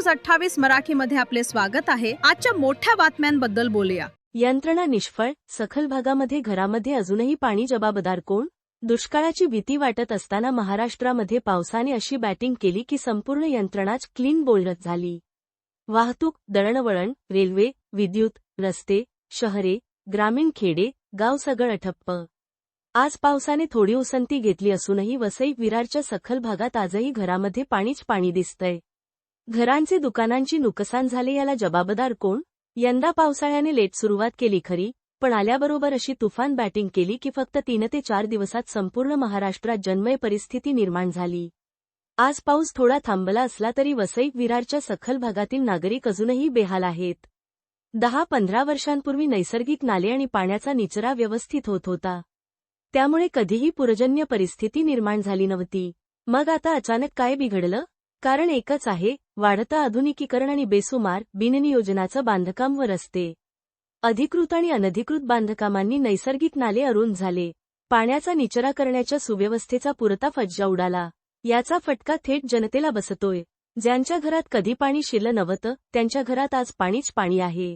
News 28 मराठीमध्ये आपले स्वागत आहे। आजच्या मोठ्या बातम्यांबद्दल बोलूया। यंत्रणा निष्फळ, सखल भागामध्ये घरामध्ये अजूनही पाणी जबाबदार कोण? दुष्काळाची भीती वाटत असताना महाराष्ट्रामध्ये पावसाने अशी बॅटिंग केली की संपूर्ण यंत्रणाच क्लीन बोल्ड झाली। वाहतूक, दळणवळण, रेल्वे, विद्युत, रस्ते, शहरे, ग्रामीण खेडे, गाव सगळं ठप्प। आज पावसाने थोडी उसंती घेतली असूनही वसई विरारच्या सखल भागात आजही घरामध्ये पाणीच पाणी दिसतंय। घरांचे दुकानांची नुकसान झाले, याला जबाबदार कोण? यंदा पावसाळ्याने लेट सुरुवात केली खरी, पण आल्याबरोबर अशी तुफान बॅटिंग केली की फक्त 3 ते 4 दिवसात संपूर्ण महाराष्ट्रात जन्मय परिस्थिती निर्माण झाली। आज पाऊस थोडा थांबला असला तरी वसई विरारच्या सखल भागातील नागरिक अजूनही बेहाल आहेत। 10-15 वर्षांपूर्वी नैसर्गिक नाले आणि पाण्याचा निचरा व्यवस्थित होत होता, त्यामुळे कधीही पूरजन्य परिस्थिती निर्माण झाली नव्हती। मग आता अचानक काय बिघडलं? कारण एकच आहे, वाढतं आधुनिकीकरण आणि बेसुमार, बिननियोजनाचं बांधकाम व रस्ते। अधिकृत आणि अनधिकृत बांधकामांनी नैसर्गिक नाले अरुंद झाले, पाण्याचा निचरा करण्याच्या सुव्यवस्थेचा पुरता फज्जा उडाला। याचा फटका थेट जनतेला बसतोय। ज्यांच्या घरात कधी पाणी शिरलं नव्हतं, त्यांच्या घरात आज पाणीच पाणी आहे।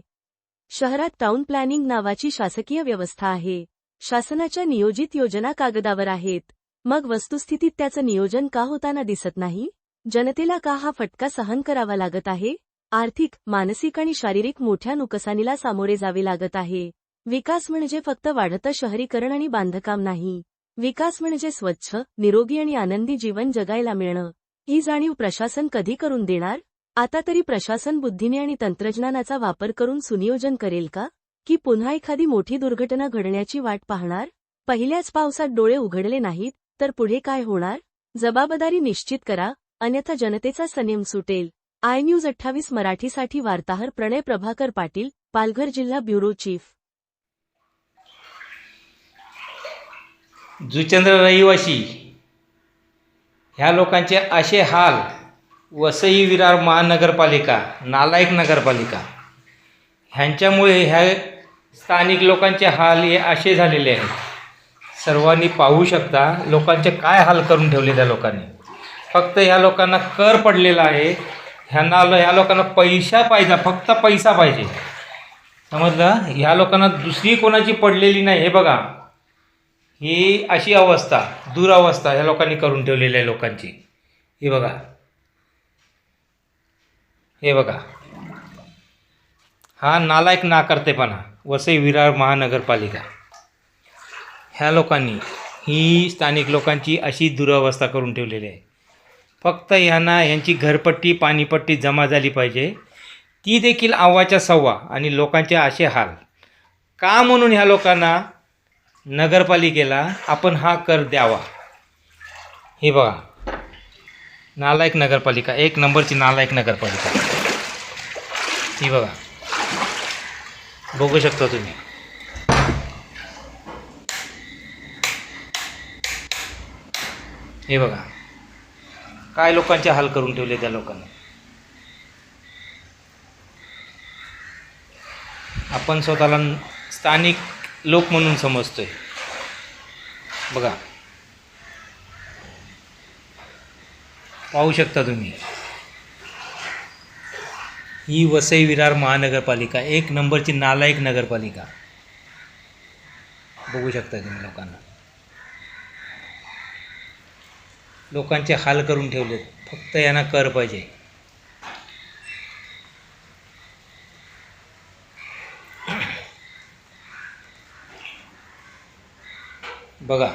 शहरात टाउन प्लॅनिंग नावाची शासकीय व्यवस्था आहे, शासनाच्या नियोजित योजना कागदावर आहेत, मग वस्तुस्थितीत त्याचं नियोजन का होताना दिसत नाही? जनतेला का हा फटका सहन करावा लागत आहे? आर्थिक, मानसिक आणि शारीरिक मोठ्या नुकसानीला सामोरे जावे लागत आहे। विकास म्हणजे फक्त वाढतं शहरीकरण आणि बांधकाम नाही, विकास म्हणजे स्वच्छ, निरोगी आणि आनंदी जीवन जगायला मिळणं। ही जाणीव प्रशासन कधी करून देणार? आता तरी प्रशासन बुद्धीने आणि तंत्रज्ञानाचा वापर करून सुनियोजन करेल का? की पुन्हा एखादी मोठी दुर्घटना घडण्याची वाट पाहणार? पहिल्याच पावसात डोळे उघडले नाहीत तर पुढे काय होणार? जबाबदारी निश्चित करा, अन्यथा जनतेचा संयम सुटेल। आय न्यूज 28 मराठीसाठी वार्ताहर प्रणय प्रभाकर पाटील, पालघर जिल्हा ब्युरो चीफ। जुचंद्र रहिवासी ह्या लोकांचे असे हाल, वसई विरार महानगरपालिका, नालायक नगरपालिका ह्यांच्यामुळे ह्या स्थानिक लोकांचे हाल हे असे झालेले आहेत। सर्वांनी पाहू शकता लोकांचे काय हाल करून ठेवले त्या लोकांनी। फक्त ह्या लोकांना कर पडलेला आहे, ह्या लोकांना पैसा पाहिजे, फक्त पैसा पाहिजे, समजलं? ह्या लोकांना दुसरी कोणाची पडलेली नाही। हे बघा, ही अशी अवस्था, दुरावस्था ह्या लोकांनी करून ठेवलेली आहे लोकांची। हे बघा, हे बघा, हा नालायक नाकर्तेपणा वसई विरार महानगरपालिका ह्या लोकांनी, ही स्थानिक लोकांची अशी दुरावस्था करून ठेवलेली आहे। फक्त ह्यांची घरपट्टी, पाणीपट्टी जमा झाली पाहिजे, ती देखील अव्वाच्या सव्वा। आणि लोकांचे असे हाल का म्हणून ह्या लोकांना नगरपालिकेला आपण हा कर द्यावा? हे बघा, नालायक नगरपालिका, 1 नंबरची नालायक नगरपालिका। ही बघा, बघू शकता तुम्ही। हे बघा काय लोकांचे हाल करून ठेवले त्या लोकांनी। आपण स्वतःला स्थानिक लोक म्हणून समजतोय, बघा, पाहू शकता तुम्ही। ही वसई विरार महानगरपालिका 1 नंबरची नालायक नगरपालिका, बघू शकता तुम्ही लोकांना। लोकांचे हाल करून ठेवलेत, फक्त यांना कर पाहिजे। बघा,